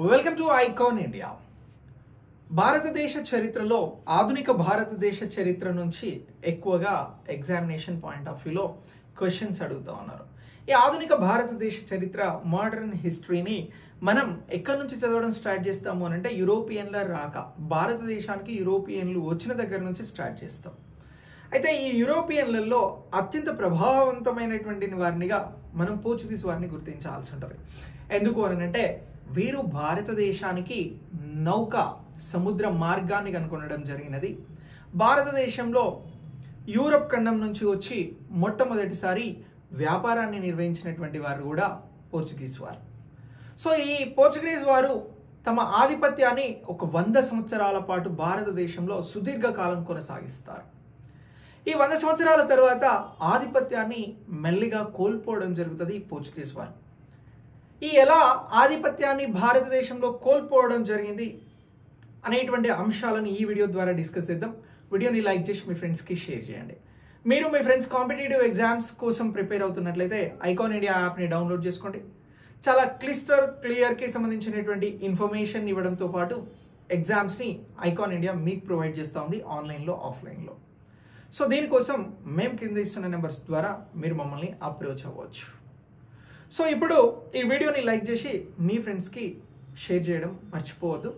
Welcome to icon India. భారతదేశ చరిత్రలో ఆధునిక భారతదేశ చరిత్ర నుంచి ఎక్కువగా ఎగ్జామినేషన్ పాయింట్ ఆఫ్ వ్యూలో క్వశ్చన్స్ అడుగుతా ఉన్నారు. ఈ ఆధునిక భారతదేశ చరిత్ర మోడర్న్ హిస్టరీని మనం ఎక్కడి నుంచి చదవడం స్టార్ట్ చేస్తాము అని అంటే యూరోపియన్ల రాక, భారతదేశానికి యూరోపియన్లు వచ్చిన దగ్గర నుంచి స్టార్ట్ చేస్తాం. అయితే ఈ యూరోపియన్లలో అత్యంత ప్రభావవంతమైనటువంటి వారినిగా మనం పోర్చుగీస్ వారిని గుర్తించాల్సి ఉంటుంది. ఎందుకు అని అంటే వీరు భారతదేశానికి నౌక సముద్ర మార్గాన్ని కనుగొనడం జరిగినది. భారతదేశంలో యూరప్ ఖండం నుంచి వచ్చి మొట్టమొదటిసారి వ్యాపారాన్ని నిర్వహించినటువంటి వారు కూడా పోర్చుగీస్ వారు. సో ఈ పోర్చుగీస్ వారు తమ ఆధిపత్యాన్ని ఒక 100 సంవత్సరాల పాటు భారతదేశంలో సుదీర్ఘకాలం కొనసాగిస్తారు. ఈ 100 సంవత్సరాల తర్వాత ఆధిపత్యాన్ని మెల్లిగా కోల్పోవడం జరుగుతుంది పోర్చుగీస్ వారు. ఈ ఎలా ఆధిపత్యాన్ని భారతదేశంలో కోల్పోవడం జరిగింది అనేటువంటి అంశాలను ఈ వీడియో ద్వారా డిస్కస్ చేద్దాం. వీడియోని లైక్ చేసి మీ ఫ్రెండ్స్కి షేర్ చేయండి. మీరు మీ ఫ్రెండ్స్ కాంపిటేటివ్ ఎగ్జామ్స్ కోసం ప్రిపేర్ అవుతున్నట్లయితే ఐకాన్ ఇండియా యాప్ని డౌన్లోడ్ చేసుకోండి. చాలా క్లియర్కి సంబంధించినటువంటి ఇన్ఫర్మేషన్ ఇవ్వడంతో పాటు ఎగ్జామ్స్ని ఐకాన్ ఇండియా మీకు ప్రొవైడ్ చేస్తూ ఉంది ఆన్లైన్లో ఆఫ్లైన్లో. సో దీనికోసం మేము కింద ఇస్తున్న నెంబర్స్ ద్వారా మీరు మమ్మల్ని అప్రోచ్ అవ్వచ్చు. సో ఇప్పుడు ఈ వీడియోని లైక్ చేసి మీ ఫ్రెండ్స్కి షేర్ చేయడం మర్చిపోవద్దు.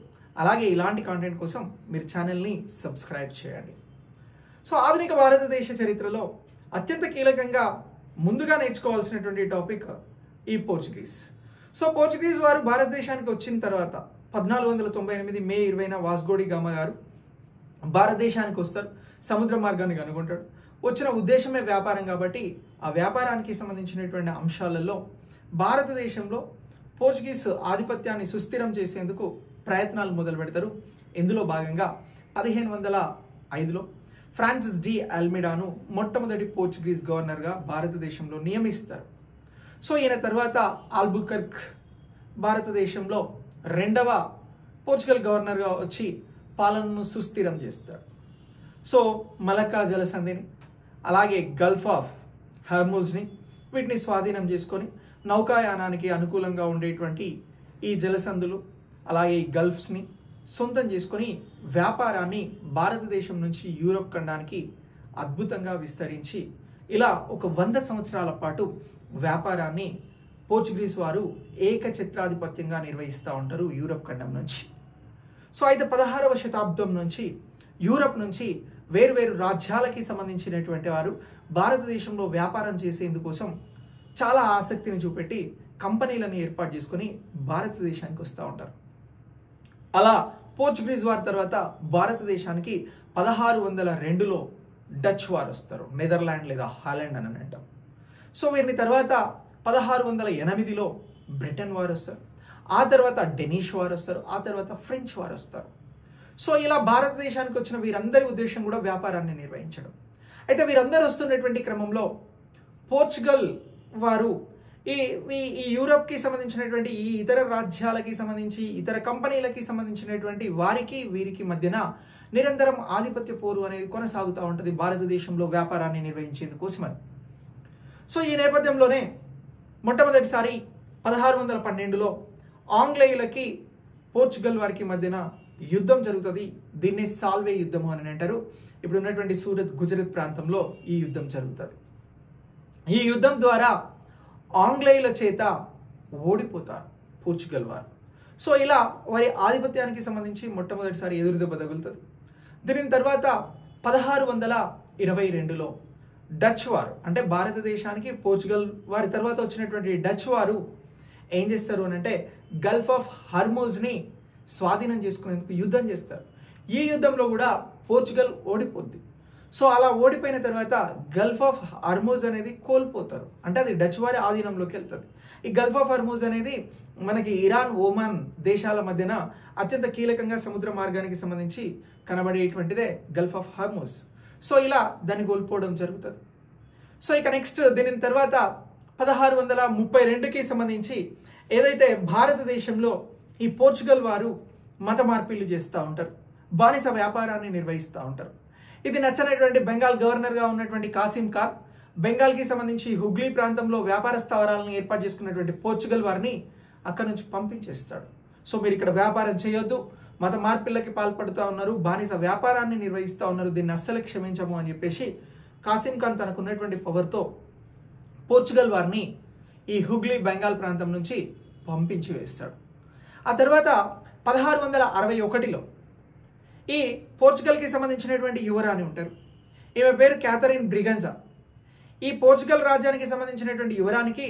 అలాగే ఇలాంటి కాంటెంట్ కోసం మీరు ఛానల్ని సబ్స్క్రైబ్ చేయండి. సో ఆధునిక భారతదేశ చరిత్రలో అత్యంత కీలకంగా ముందుగా నేర్చుకోవాల్సినటువంటి టాపిక్ ఈ పోర్చుగీస్. సో పోర్చుగీస్ వారు భారతదేశానికి వచ్చిన తర్వాత 1498 మే 20న వాస్కో డి గామా గారు భారతదేశానికి వస్తారు. సముద్ర మార్గాన్ని కనుగొంటాడు. వచ్చిన ఉద్దేశమే వ్యాపారం కాబట్టి ఆ వ్యాపారానికి సంబంధించినటువంటి అంశాలలో భారతదేశంలో పోర్చుగీస్ ఆధిపత్యాన్ని సుస్థిరం చేసేందుకు ప్రయత్నాలు మొదలు పెడతారు. ఇందులో భాగంగా 1505లో ఫ్రాన్సిస్ డి అల్మిడాను మొట్టమొదటి పోర్చుగీస్ గవర్నర్గా భారతదేశంలో నియమిస్తారు. సో ఈయన తర్వాత ఆల్బుకర్క్ భారతదేశంలో 2వ పోర్చుగల్ గవర్నర్గా వచ్చి పాలనను సుస్థిరం చేస్తారు. సో మలక్కా జలసంధిని అలాగే గల్ఫ్ ఆఫ్ హర్మూజ్ని వీటిని స్వాధీనం చేసుకొని నౌకాయానానికి అనుకూలంగా ఉండేటువంటి ఈ జలసంధులు అలాగే ఈ గల్ఫ్స్ని సొంతం చేసుకొని వ్యాపారాన్ని భారతదేశం నుంచి యూరప్ ఖండానికి అద్భుతంగా విస్తరించి ఇలా ఒక 100 సంవత్సరాల పాటు వ్యాపారాన్ని పోర్చుగీస్ వారు ఏకఛత్రాధిపత్యంగా నిర్వహిస్తూ ఉంటారు యూరప్ ఖండం నుంచి. సో అయితే 16వ శతాబ్దం నుంచి యూరప్ నుంచి వేరువేరు రాజ్యాలకి సంబంధించినటువంటి వారు భారతదేశంలో వ్యాపారం చేసేందుకోసం చాలా ఆసక్తిని చూపెట్టి కంపెనీలను ఏర్పాటు చేసుకొని భారతదేశానికి వస్తూ ఉంటారు. అలా పోర్చుగీస్ వారి తర్వాత భారతదేశానికి 1602లో డచ్ వారు వస్తారు. నెదర్లాండ్ లేదా హాలాండ్ అని అంటాం. సో వీరిని తర్వాత 1608లో బ్రిటన్ వారు వస్తారు. ఆ తర్వాత డెనిష్ వారు వస్తారు. ఆ తర్వాత ఫ్రెంచ్ వారు వస్తారు. సో ఇలా భారతదేశానికి వచ్చిన వీరందరి ఉద్దేశం కూడా వ్యాపారాన్ని నిర్వహించడం. అయితే వీరందరూ వస్తున్నటువంటి క్రమంలో పోర్చుగల్ వారు ఈ యూరప్కి సంబంధించినటువంటి ఈ ఇతర రాజ్యాలకి సంబంధించి ఇతర కంపెనీలకి సంబంధించినటువంటి వారికి వీరికి మధ్యన నిరంతరం ఆధిపత్య పోరు అనేది కొనసాగుతూ ఉంటుంది భారతదేశంలో వ్యాపారాన్ని నిర్వహించేందుకోసమని. సో ఈ నేపథ్యంలోనే మొట్టమొదటిసారి 1612లో ఆంగ్లేయులకి పోర్చుగల్ వారికి మధ్యన యుద్ధం జరుగుతుంది. దీన్ని సాల్వే యుద్ధం అని అంటారు. ఇప్పుడు ఉన్నటువంటి సూరత్ గుజరాత్ ప్రాంతంలో ఈ యుద్ధం జరుగుతుంది. ఈ యుద్ధం ద్వారా ఆంగ్లేయుల చేత ఓడిపోతారు పోర్చుగల్ వారు. సో ఇలా వారి ఆధిపత్యానికి సంబంధించి మొట్టమొదటిసారి ఎదురుదెబ్బ తగులుతుంది. దీని తర్వాత 1622లో డచ్ వారు అంటే భారతదేశానికి పోర్చుగల్ వారి తర్వాత వచ్చినటువంటి డచ్ వారు ఏం చేస్తారు అని అంటే గల్ఫ్ ఆఫ్ హర్మూజ్ని స్వాధీనం చేసుకునేందుకు యుద్ధం చేస్తారు. ఈ యుద్ధంలో కూడా పోర్చుగల్ ఓడిపోద్ది. సో అలా ఓడిపోయిన తర్వాత గల్ఫ్ ఆఫ్ హర్మూజ్ అనేది కోల్పోతారు. అంటే అది డచ్ వారి ఆధీనంలోకి వెళ్తుంది. ఈ గల్ఫ్ ఆఫ్ హర్మూజ్ అనేది మనకి ఇరాన్, ఒమాన్ దేశాల మధ్యన అత్యంత కీలకంగా సముద్ర మార్గానికి సంబంధించి కనబడేటువంటిదే గల్ఫ్ ఆఫ్ హర్మూజ్. సో ఇలా దాన్ని కోల్పోవడం జరుగుతుంది. సో ఇక నెక్స్ట్ దీని తర్వాత 1632కి సంబంధించి ఏదైతే భారతదేశంలో ఈ పోర్చుగల్ వారు మత మార్పిళ్లు చేస్తూ ఉంటారు, బానిస వ్యాపారాన్ని నిర్వహిస్తూ ఉంటారు. ఇది నచ్చనటువంటి బెంగాల్ గవర్నర్గా ఉన్నటువంటి కాసిం ఖాన్ బెంగాల్కి సంబంధించి హుగ్లీ ప్రాంతంలో వ్యాపార స్థావరాలను ఏర్పాటు చేసుకున్నటువంటి పోర్చుగల్ వారిని అక్కడ నుంచి పంపించేస్తాడు. సో మీరు ఇక్కడ వ్యాపారం చేయొద్దు, మత మార్పిళ్ళకి పాల్పడుతూ ఉన్నారు, బానిస వ్యాపారాన్ని నిర్వహిస్తూ ఉన్నారు, దీన్ని అస్సలు క్షమించము అని చెప్పేసి కాసిం ఖాన్ తనకున్నటువంటి పవర్తో పోర్చుగల్ వారిని ఈ హుగ్లీ బెంగాల్ ప్రాంతం నుంచి పంపించి వేస్తాడు. ఆ తర్వాత 1661లో ఈ పోర్చుగల్కి సంబంధించినటువంటి యువరాణి ఉంటారు, ఈమె పేరు క్యాథరిన్ బ్రిగన్జా. ఈ పోర్చుగల్ రాజ్యానికి సంబంధించినటువంటి యువరానికి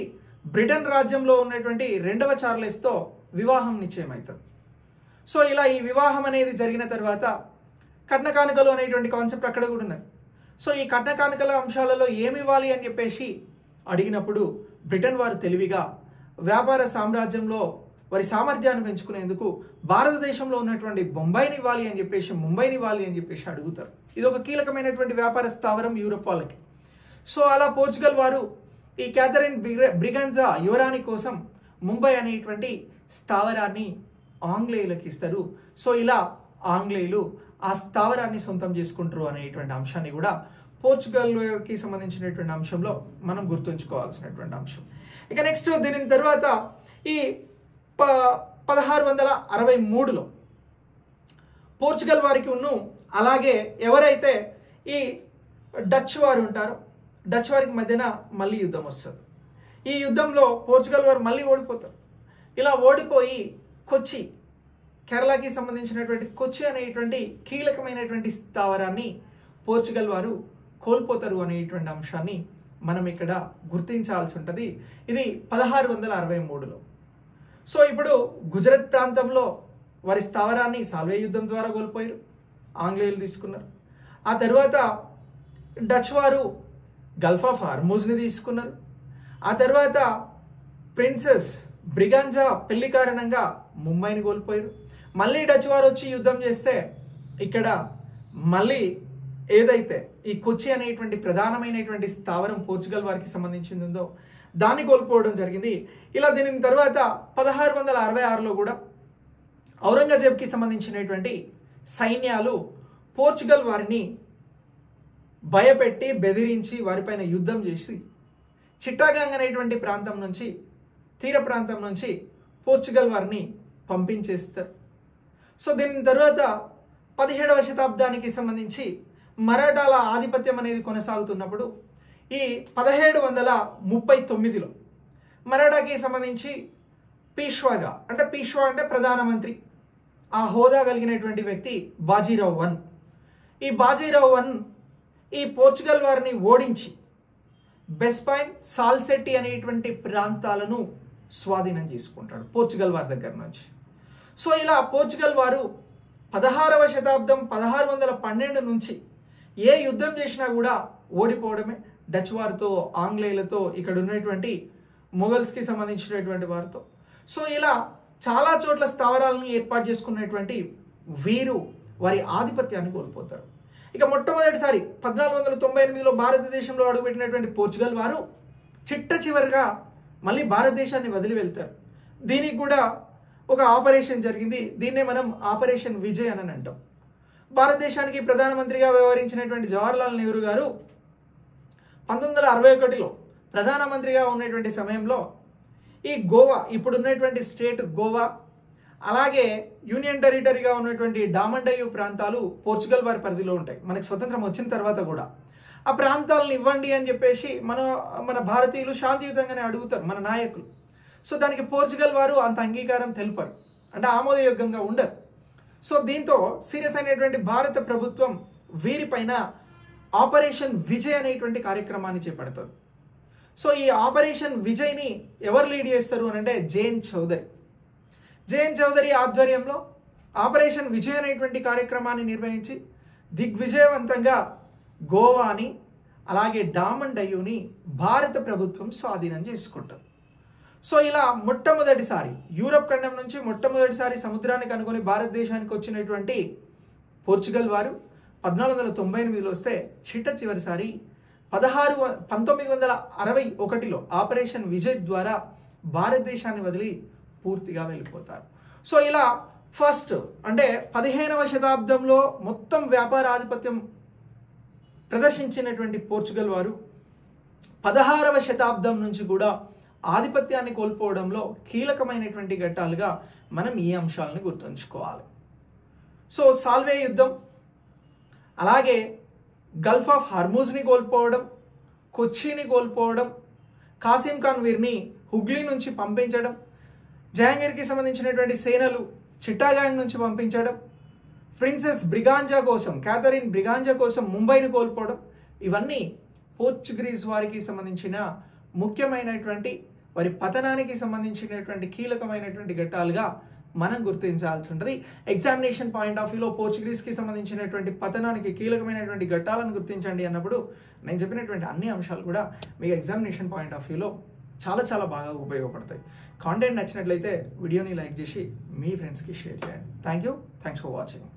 బ్రిటన్ రాజ్యంలో ఉన్నటువంటి 2వ చార్లెస్తో వివాహం నిశ్చయమవుతుంది. సో ఇలా ఈ వివాహం అనేది జరిగిన తర్వాత కట్న కానుకలు అనేటువంటి కాన్సెప్ట్ అక్కడ కూడా ఉన్నది. సో ఈ కట్న కానుకల అంశాలలో ఏమి ఇవ్వాలి అని చెప్పేసి అడిగినప్పుడు బ్రిటన్ వారు తెలివిగా వ్యాపార సామ్రాజ్యంలో వారి సామర్థ్యాన్ని పెంచుకునేందుకు భారతదేశంలో ఉన్నటువంటి బొంబాయిని ఇవ్వాలి అని చెప్పేసి, ముంబైని ఇవ్వాలి అని చెప్పేసి అడుగుతారు. ఇది ఒక కీలకమైనటువంటి వ్యాపార స్థావరం యూరోప్ వాళ్ళకి. సో అలా పోర్చుగల్ వారు ఈ క్యాథరిన్ బ్రిగన్జా యువరాణి కోసం ముంబై అనేటువంటి స్థావరాన్ని ఆంగ్లేయులకు ఇస్తారు. సో ఇలా ఆంగ్లేయులు ఆ స్థావరాన్ని సొంతం చేసుకుంటారు అనేటువంటి అంశాన్ని కూడా పోర్చుగల్కి సంబంధించినటువంటి అంశంలో మనం గుర్తుంచుకోవాల్సినటువంటి అంశం. ఇక నెక్స్ట్ దీని తర్వాత ఈ 1663లో పోర్చుగల్ వారికి అలాగే ఎవరైతే ఈ డచ్ వారు ఉంటారో డచ్ వారికి మధ్యన మళ్ళీ యుద్ధం వస్తుంది. ఈ యుద్ధంలో పోర్చుగల్ వారు మళ్ళీ ఓడిపోతారు. ఇలా ఓడిపోయి కొచ్చి, కేరళకి సంబంధించినటువంటి కొచ్చి అనేటువంటి కీలకమైనటువంటి స్థావరాన్ని పోర్చుగల్ వారు కోల్పోతారు అనేటువంటి అంశాన్ని మనం ఇక్కడ గుర్తించాల్సి ఉంటుంది. ఇది 1663లో. సో ఇప్పుడు గుజరాత్ ప్రాంతంలో వారి స్థావరాన్ని సాల్వే యుద్ధం ద్వారా కోల్పోయారు, ఆంగ్లేయులు తీసుకున్నారు. ఆ తర్వాత డచ్ వారు గల్ఫ్ ఆఫ్ హార్మూజ్ని తీసుకున్నారు. ఆ తర్వాత ప్రిన్సెస్ బ్రిగాంజా పెళ్లి కారణంగా ముంబైని కోల్పోయారు. మళ్ళీ డచ్ వారు వచ్చి యుద్ధం చేస్తే ఇక్కడ మళ్ళీ ఏదైతే ఈ కొచ్చి అనేటువంటి ప్రధానమైనటువంటి స్థావరం పోర్చుగల్ వారికి సంబంధించింది ఉందో దాన్ని కోల్పోవడం జరిగింది. ఇలా దీని తర్వాత 1666లో కూడా ఔరంగజేబ్కి సంబంధించినటువంటి సైన్యాలు పోర్చుగల్ వారిని భయపెట్టి బెదిరించి వారిపైన యుద్ధం చేసి చిట్టాగాంగ్ అనేటువంటి ప్రాంతం నుంచి, తీర ప్రాంతం నుంచి పోర్చుగల్ వారిని పంపించేస్తారు. సో దీని తర్వాత 17వ శతాబ్దానికి సంబంధించి మరాఠాల ఆధిపత్యం అనేది కొనసాగుతున్నప్పుడు ఈ 1739లో మరాఠాకి సంబంధించి పీష్వా అంటే ప్రధానమంత్రి ఆ హోదా కలిగినటువంటి వ్యక్తి బాజీరావ్ వన్. ఈ బాజీరావ్ వన్ ఈ పోర్చుగల్ వారిని ఓడించి బెస్పైన్, సాల్సెట్టి అనేటువంటి ప్రాంతాలను స్వాధీనం చేసుకుంటాడు పోర్చుగల్ వారి దగ్గర నుంచి. సో ఇలా పోర్చుగల్ వారు 16వ శతాబ్దం 1612 నుంచి ఏ యుద్ధం చేసినా కూడా ఓడిపోవడమే. డచ్ వారితో, ఆంగ్లేయులతో, ఇక్కడ ఉన్నటువంటి మొఘల్స్కి సంబంధించినటువంటి వారితో. సో ఇలా చాలా చోట్ల స్థావరాలను ఏర్పాటు చేసుకున్నటువంటి వీరు వారి ఆధిపత్యాన్ని కోల్పోతారు. ఇక మొట్టమొదటిసారి 1498లో భారతదేశంలో అడుగుపెట్టినటువంటి పోర్చుగల్ వారు చిట్ట చివరిగా మళ్ళీ భారతదేశాన్ని వదిలి వెళ్తారు. దీనికి కూడా ఒక ఆపరేషన్ జరిగింది. దీన్నే మనం ఆపరేషన్ విజయ్ అని అంటాం. భారతదేశానికి ప్రధానమంత్రిగా వ్యవహరించినటువంటి జవహర్లాల్ నెహ్రూ గారు 1961లో ప్రధానమంత్రిగా ఉన్నటువంటి సమయంలో ఈ గోవా, ఇప్పుడున్నటువంటి స్టేట్ గోవా, అలాగే యూనియన్ టెరిటరీగా ఉన్నటువంటి డామండయ్యు ప్రాంతాలు పోర్చుగల్ వారి పరిధిలో ఉంటాయి. మనకి స్వతంత్రం వచ్చిన తర్వాత కూడా ఆ ప్రాంతాలను ఇవ్వండి అని చెప్పేసి మన భారతీయులు శాంతియుతంగానే అడుగుతారు, మన నాయకులు. సో దానికి పోర్చుగల్ వారు అంత అంగీకారం తెలుపరు, అంటే ఆమోదయోగ్యంగా ఉండరు. సో దీంతో సీరియస్ అయినటువంటి భారత ప్రభుత్వం వీరిపైన ఆపరేషన్ విజయ్ అనేటువంటి కార్యక్రమాన్ని చేపడుతుంది. సో ఈ ఆపరేషన్ విజయ్ని ఎవరు లీడ్ చేస్తారు అని అంటే జేఎన్ చౌదరి ఆధ్వర్యంలో ఆపరేషన్ విజయ్ అనేటువంటి కార్యక్రమాన్ని నిర్వహించి దిగ్విజయవంతంగా గోవాని అలాగే డామండయ్యుని భారత ప్రభుత్వం స్వాధీనం చేసుకుంటారు. సో ఇలా మొట్టమొదటిసారి యూరప్ ఖండం నుంచి మొట్టమొదటిసారి సముద్రాన్ని కనుగొని భారతదేశానికి వచ్చినటువంటి పోర్చుగల్ వారు 1498లో వస్తే చిట్ట చివరిసారి 1961లో ఆపరేషన్ విజయ్ ద్వారా భారతదేశాన్ని వదిలి పూర్తిగా వెళ్ళిపోతారు. సో ఇలా ఫస్ట్ అంటే 15వ శతాబ్దంలో మొత్తం వ్యాపార ఆధిపత్యం ప్రదర్శించినటువంటి పోర్చుగల్ వారు 16వ శతాబ్దం నుంచి కూడా ఆధిపత్యాన్ని కోల్పోవడంలో కీలకమైనటువంటి ఘట్టాలుగా మనం ఈ అంశాలను గుర్తుంచుకోవాలి. సో సాల్వే యుద్ధం, అలాగే గల్ఫ్ ఆఫ్ హర్మూజ్ని కోల్పోవడం, కొచ్చిని కోల్పోవడం, కాసిం ఖాన్ వీరిని హుగ్లీ నుంచి పంపించడం, జహాంగీర్కి సంబంధించినటువంటి సేనలు చిట్టాగాంగ్ నుంచి పంపించడం, ప్రిన్సెస్ బ్రిగాంజా కోసం, క్యాథరిన్ బ్రిగాంజా కోసం ముంబైని కోల్పోవడం, ఇవన్నీ పోర్చుగీస్ వారికి సంబంధించిన ముఖ్యమైనటువంటి వారి పతనానికి సంబంధించినటువంటి కీలకమైనటువంటి ఘట్టాలుగా మనం గుర్తించాల్సి ఉంటుంది. ఎగ్జామినేషన్ పాయింట్ ఆఫ్ వ్యూలో పోర్చుగీస్కి సంబంధించినటువంటి పతనానికి కీలకమైనటువంటి ఘట్టాలను గుర్తించండి అన్నప్పుడు నేను చెప్పినటువంటి అన్ని అంశాలు కూడా మీకు ఎగ్జామినేషన్ పాయింట్ ఆఫ్ వ్యూలో చాలా చాలా బాగా ఉపయోగపడతాయి. కాంటెంట్ నచ్చినట్లయితే వీడియోని లైక్ చేసి మీ ఫ్రెండ్స్కి షేర్ చేయండి. Thanks for watching.